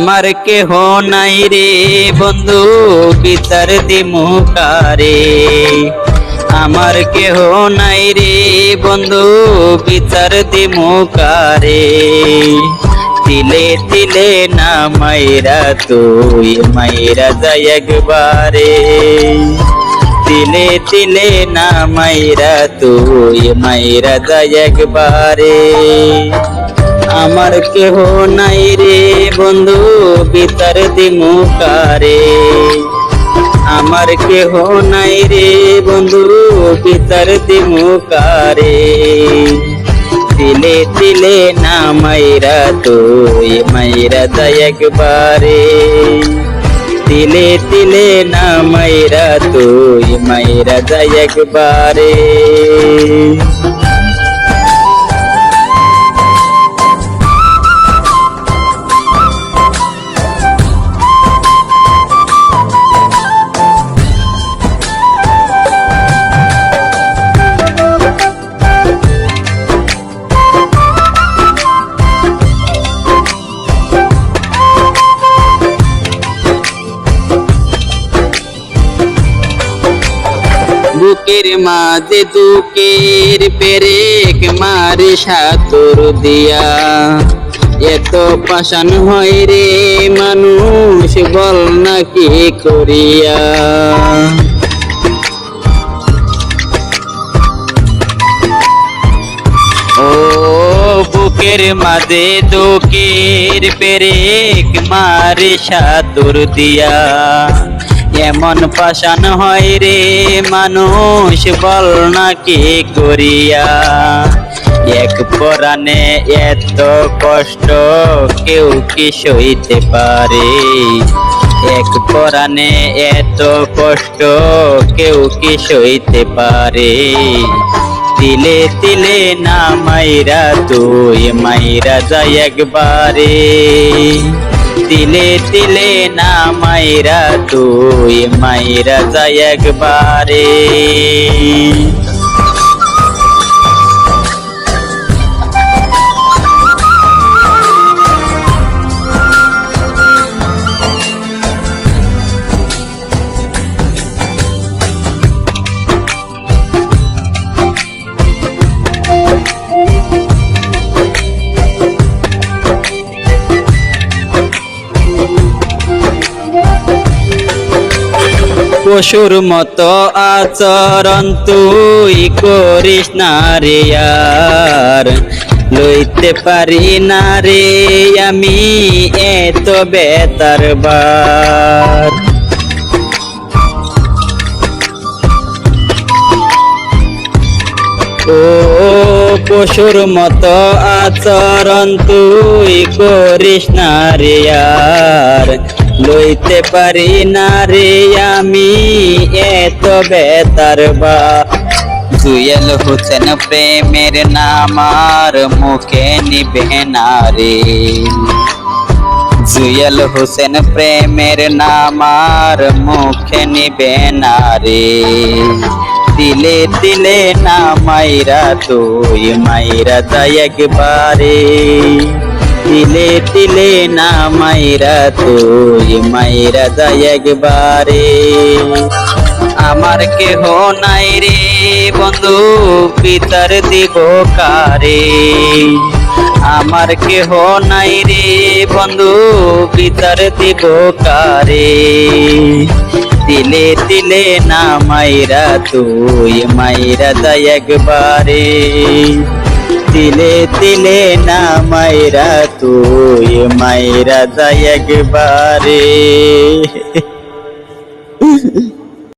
আমার কেহ নাই রে বন্ধু বিচার দিমু কারে। আমার কেহ নাই রে বন্ধু বিচার দিমু কারে। তিলে তিলে না মাইরা তুই মাইরা যায় একবারে। তিলে তিলে না মাইরা তুই মাইরা যায় একবারে। আমার কেহ নাই রে বন্ধু বিচার দিমু কারে। আমার কেহ নাই রে বন্ধু বিচার দিমু কারে। তিলে তিলে না মাইরা তুই মাইরা যায় একবারে। তিলে তিলে না মাইরা তুই মাইরা যায় একবারে। বুকের মাঝে দুঃখের পেরেক মারে সাতর দিয়া। এত পাষাণ হয় রে মানুষ বল না কি করিয়া। ও বুকের মাঝে দুঃখের পেরেক মারে সাতর দিয়া। এমন পাষাণ হয় রে মানুষ বল না কি করিয়া। এক পরাণে এত কষ্ট কেউ কি সইতে পারে। এক পরাণে এত কষ্ট কেউ কি সইতে পারে। তিলে তিলে না মাইরা তুই মাইরা যায় একবারে। তিলে তিলে না মাইরা তুই মাইরা যায় একবারে। পশুর মতো আচরণ তুই করিস না রে আর। লইতে পারি না রে আমি এত বেতার বার। ও পশুর মতো আচরণ তুই করিস না রে আর। লইতে পারি না রে আমি এত বেতার বা। জুয়েল হোসেন প্রেমের নাম আর মুখে নিবে না রে। জুয়েল হোসেন প্রেমের নাম আর মুখে নিবে না রে। তিলে তিলে না মাইরা তুই মাইরা যায় একবারে। তিলে তিলে না মাইরা তুই মাইরা যায় একবারে। আমার কেহ নাই রে বন্ধু বিচার দিব কারে। আমার কেহ নাই রে বন্ধু বিচার দিব কারে। তিলে তিলে না মাইরা তুই মাইরা যায় একবারে। তিলে তিলে না মাইরা তুই মাইরা যায় একবারে।